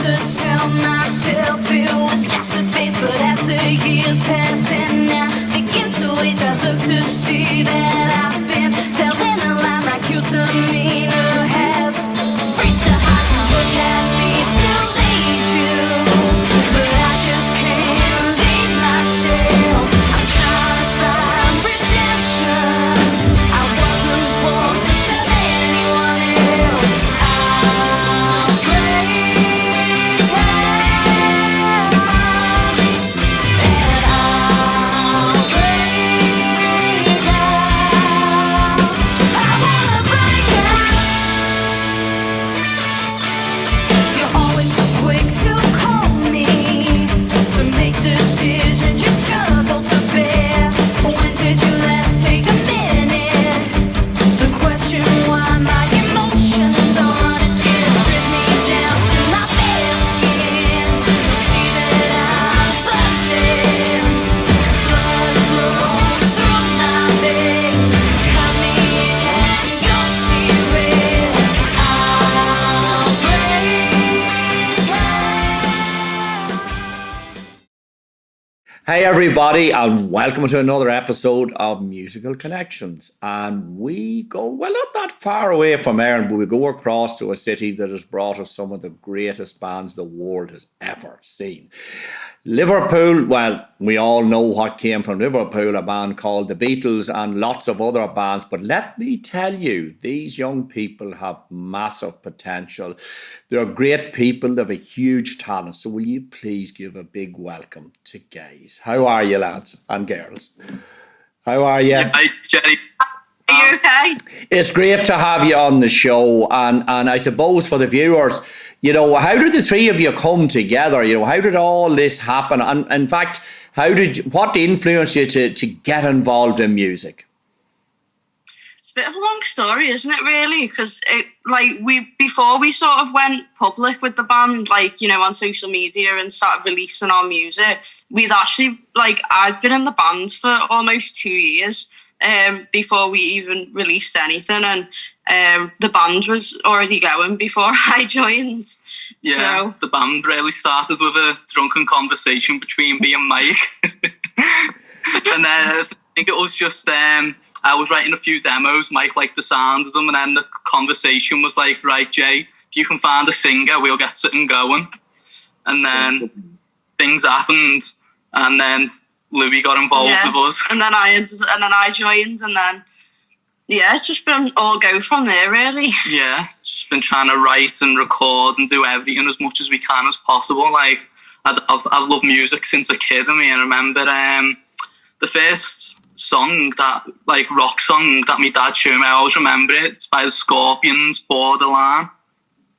to tell myself it was just a phase, but as the years pass and I begin to age, I look to see that I've been telling a lie. My cute demeanor has reached a height. Look at me to lead you, but I just can't lead myself. I'm trying to find redemption. I wasn't born to serve anyone else. I'll break down, and I'll break down. I wanna break down. You're always so quick to call me, to make decisions you struggle to bear. When did you last take a minute to question why my emotions are running scared? Strip me down to my bare skin. See that I'm burning. Blood flows through my veins. Cut me and you'll see red. I'll break down. Hey everybody, and welcome to another episode of Musical Connections. And we go, well, not that far away from Erin, but we go across to a city that has brought us some of the greatest bands the world has ever seen. Liverpool, well, we all know what came from Liverpool, a band called the Beatles and lots of other bands. But let me tell you, these young people have massive potential. They're great people. They have a huge talent. So will you please give a big welcome to Guise? How are you, lads and girls? How are you? Hi, Gerry. Are you okay? It's great to have you on the show. And I suppose for the viewers, you know, how did the three of you come together? You know, how did all this happen? And in fact, what influenced you to get involved in music? It's a bit of a long story, isn't it, really? Because before we sort of went public with the band, like, you know, on social media and started releasing our music, we'd actually, I'd been in the band for almost 2 years before we even released anything. And the band was already going before I joined. Yeah, So, the band really started with a drunken conversation between me and Mike. And then I think it was just, I was writing a few demos, Mike liked the sounds of them, and then the conversation was like, right, Jay, if you can find a singer, we'll get something going. And then things happened, and then Louie got involved with us. And then I joined, and then, yeah, it's just been all go from there, really. Yeah, just been trying to write and record and do everything as much as we can as possible. Like, I've loved music since a kid. I mean, I remember the first song, that rock song that my dad showed me, I always remember it. It's by the Scorpions, Borderline,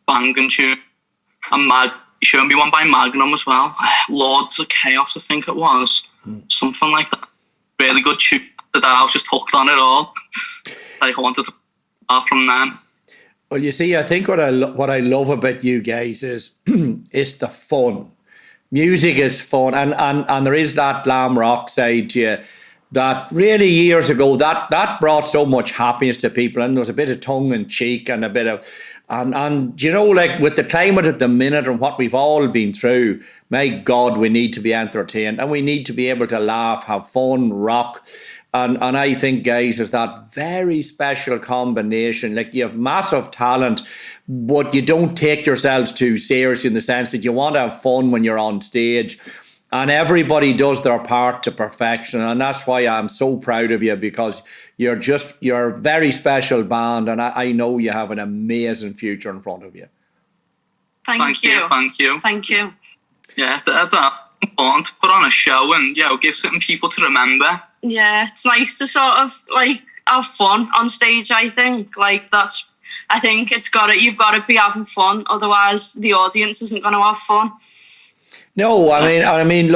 banging tune. And he showed me one by Magnum as well, Lords of Chaos, I think it was. Something like that. Really good tune. That I was just hooked on it all. I wanted to start from then. Well, you see, I think what I love about you guys is it's the fun. Music is fun, and there is that glam rock side to you that really years ago that brought so much happiness to people, and there was a bit of tongue in cheek and a bit of and you know, like with the climate at the minute and what we've all been through, my God, we need to be entertained and we need to be able to laugh, have fun, rock. And I think, guys, is that very special combination. Like, you have massive talent, but you don't take yourselves too seriously in the sense that you want to have fun when you're on stage. And everybody does their part to perfection. And that's why I'm so proud of you, because you're a very special band. And I know you have an amazing future in front of you. Thank you. Thank you. Yeah, so that's important to put on a show and, give something people to remember. Yeah, it's nice to sort of have fun on stage. I think you've got to be having fun, otherwise the audience isn't going to have fun. No, I mean,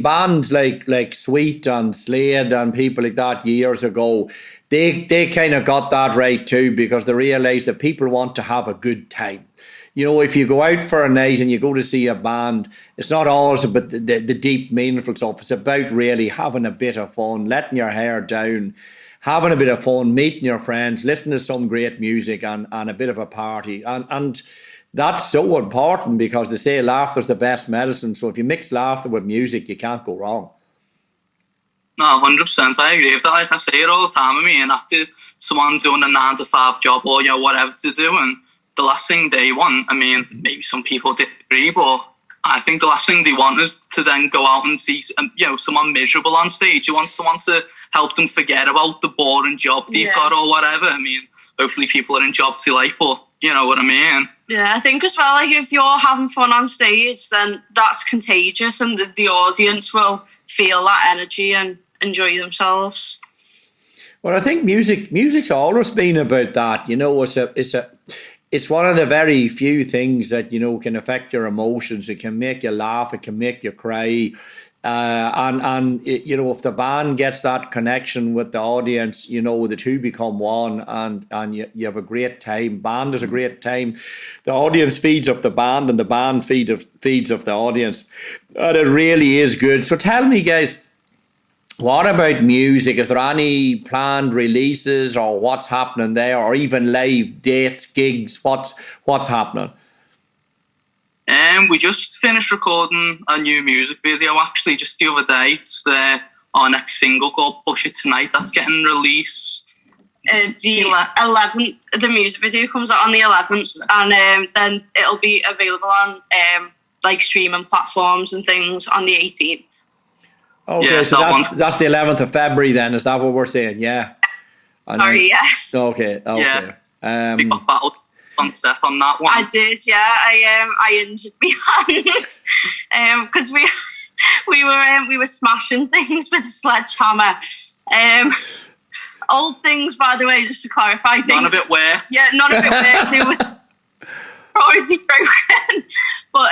bands like Sweet and Slade and people like that years ago, they kind of got that right too, because they realised that people want to have a good time. You know, if you go out for a night and you go to see a band, it's not always about the deep, meaningful stuff. It's about really having a bit of fun, letting your hair down, having a bit of fun, meeting your friends, listening to some great music and a bit of a party. And that's so important because they say laughter's the best medicine. So if you mix laughter with music, you can't go wrong. No, 100%. I agree with that. Like I say it all the time. I mean, after someone doing a 9 to 5 job or whatever they're doing, the last thing they want. I mean, maybe some people disagree, but I think the last thing they want is to then go out and see someone miserable on stage. You want someone to help them forget about the boring job they've got or whatever. I mean, hopefully people are in jobs they like, but you know what I mean. Yeah, I think as well, like if you're having fun on stage, then that's contagious, and the audience will feel that energy and enjoy themselves. Well, I think music's always been about that. You know, it's one of the very few things that, you know, can affect your emotions. It can make you laugh. It can make you cry. And you know, if the band gets that connection with the audience, you know, the two become one, and you have a great time. Band is a great time. The audience feeds off the band, and the band feeds off the audience. And it really is good. So tell me, guys, what about music? Is there any planned releases or what's happening there, or even live dates, gigs? What's happening? We just finished recording a new music video actually just the other day. It's our next single called Push It Tonight. That's getting released. The 11th, the music video comes out on the 11th, and then it'll be available on like streaming platforms and things on the 18th. Okay, yeah, so that's the 11th of February then, is that what we're saying? Yeah. Sorry, yeah. Okay. Yeah. We got battled on set on that one. I did, yeah. I injured my hand because we were smashing things with a sledgehammer. Old things, by the way, just to clarify. None of it worked. Yeah, none of it worked. They were already broken. But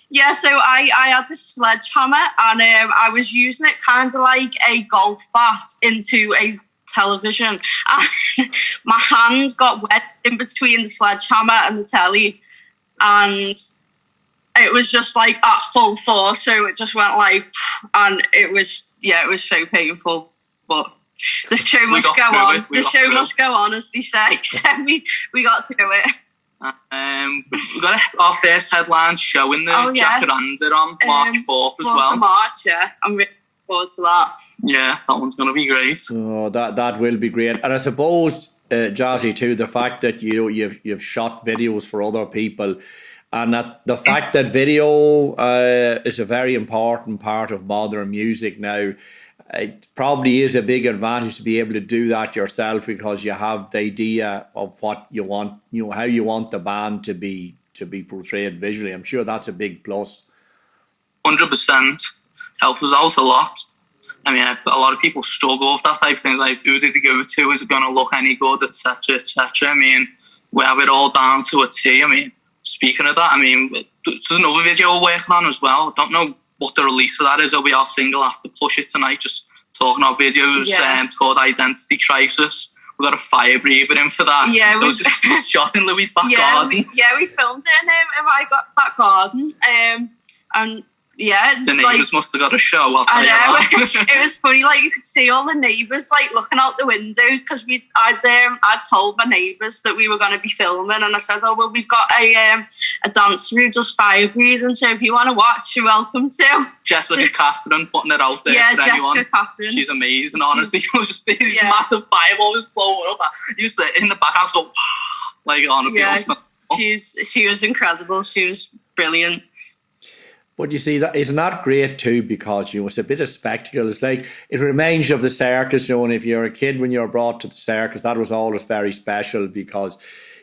yeah, so I had this sledgehammer, and I was using it kind of like a golf bat into a television. And my hand got wet in between the sledgehammer and the telly, and it was just like at full force. So it just went like, and it was so painful. But the show must go on. The show must go on, as they say. So we got to do it. We got our first headline show in the Jacaranda on March 4th as well. March, yeah. I'm really looking forward to that. Yeah, that one's going to be great. Oh, that will be great. And I suppose, Jazzy, too, the fact that you've shot videos for other people, and that the fact that video is a very important part of modern music now. It probably is a big advantage to be able to do that yourself, because you have the idea of what you want, you know, how you want the band to be portrayed visually. I'm sure that's a big plus. 100% helps us out a lot. I mean, a lot of people struggle with that type of things, like who did they go to? Is it going to look any good, etc., etc. I mean, we have it all down to a T. I mean, speaking of that, I mean, there's another video we're working on as well. I don't know what the release for that is. It'll be our single after Push It Tonight, just talking about videos. It's called Identity Crisis. We got a fire breather in for that. Yeah, it was shot in Louie's back garden. We filmed it in my back garden. And yeah, the neighbours must have got a show. I'll tell you that. It was funny. Like you could see all the neighbours like looking out the windows, because I'd told my neighbours that we were going to be filming, and I said, "Oh well, we've got a dancer who does fire breathing, so if you want to watch, you're welcome to." Jessica Catherine putting it out there for anyone. Jessica Catherine. She's amazing. Honestly, it was just these massive fireballs blowing up. You sit in the back house, go like honestly. Yeah, she was incredible. She was brilliant. But you see, that isn't that great too, because you know it's a bit of spectacle. It's like it reminds you of the circus. You know, and if you're a kid when you're brought to the circus, that was always very special, because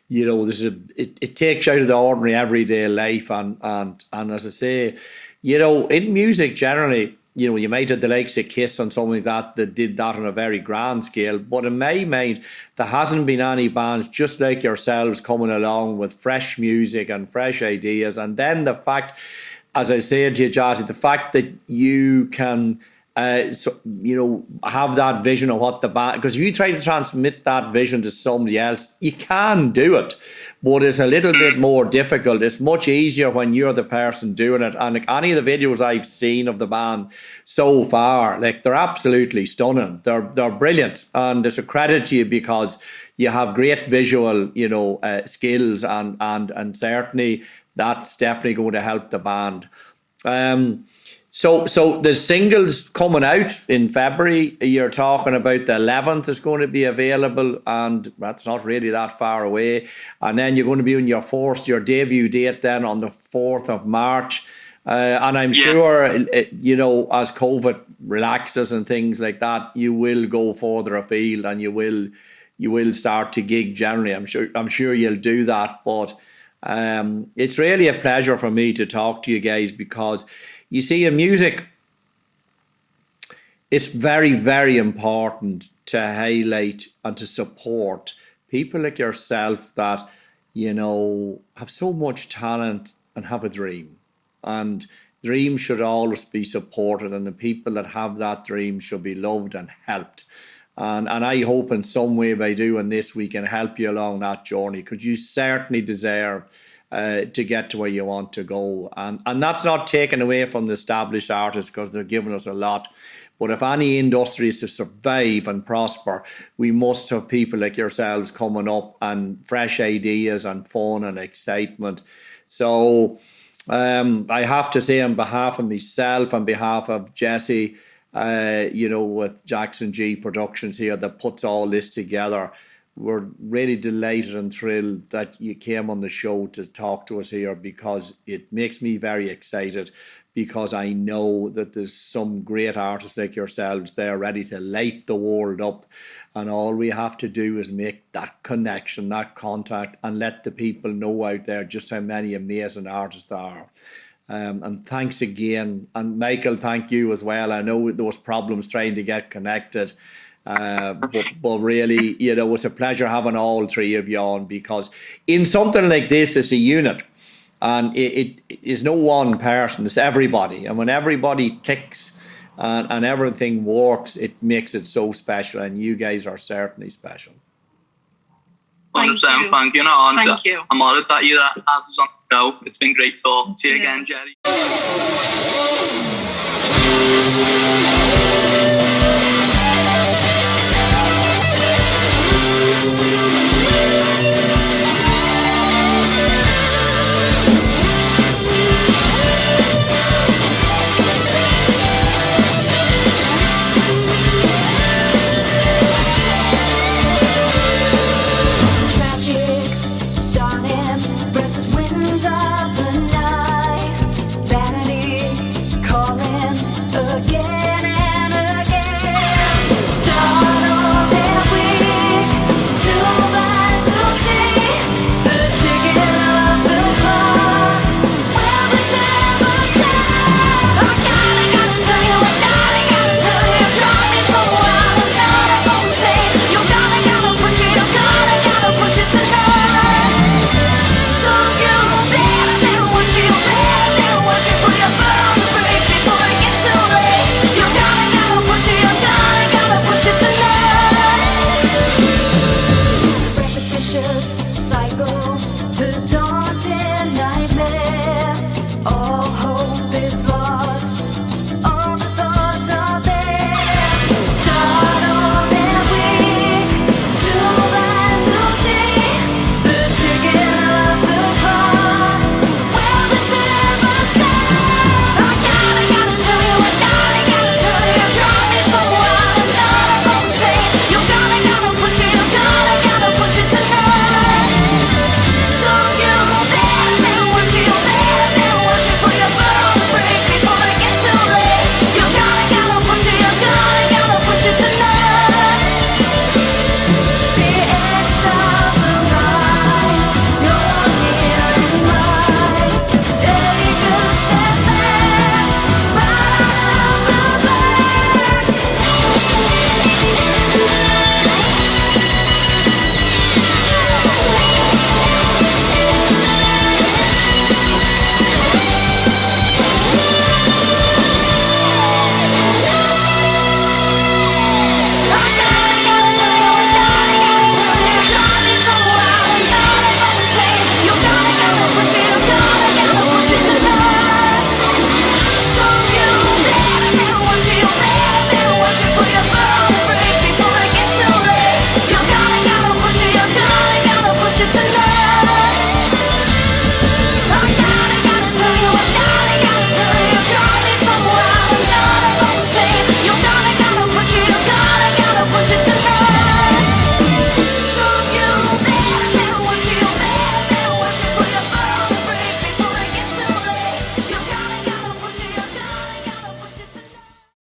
you know it takes you out of the ordinary everyday life. And as I say, you know, in music generally, you know, you might have the likes of Kiss and something like that did that on a very grand scale. But in my mind, there hasn't been any bands just like yourselves coming along with fresh music and fresh ideas. And then the fact, as I said to you, Jazzy, the fact that you can, you know, have that vision of what the band, because if you try to transmit that vision to somebody else, you can do it, but it's a little bit more difficult. It's much easier when you're the person doing it. And like any of the videos I've seen of the band so far, like they're absolutely stunning. They're brilliant, and it's a credit to you, because you have great visual, skills, and certainly that's definitely going to help the band. So the singles coming out in February. You're talking about the 11th is going to be available, and that's not really that far away. And then you're going to be on your debut date then on the 4th of March. And I'm sure, as COVID relaxes and things like that, you will go further afield and you will start to gig generally. I'm sure you'll do that. But it's really a pleasure for me to talk to you guys, because you see, in music, it's very, very important to highlight and to support people like yourself that, have so much talent and have a dream. And dreams should always be supported, and the people that have that dream should be loved and helped. And I hope in some way by doing this, we can help you along that journey, because you certainly deserve to get to where you want to go. And that's not taken away from the established artists, because they're giving us a lot. But if any industry is to survive and prosper, we must have people like yourselves coming up and fresh ideas and fun and excitement. So I have to say, on behalf of myself, on behalf of Jassy, with Jackson.G Productions here that puts all this together, we're really delighted and thrilled that you came on the show to talk to us here, because it makes me very excited, because I know that there's some great artists like yourselves there ready to light the world up, and all we have to do is make that connection, that contact, and let the people know out there just how many amazing artists there are. And thanks again. And Michael, thank you as well. I know there was problems trying to get connected. But really, it's a pleasure having all three of you on, because in something like this, it's a unit, and it is no one person, it's everybody. And when everybody clicks and everything works, it makes it so special, and you guys are certainly special. 100%, thank you. No, honestly, thank you. I'm honoured that you had us on the show. It's been great talking to you again, Gerry.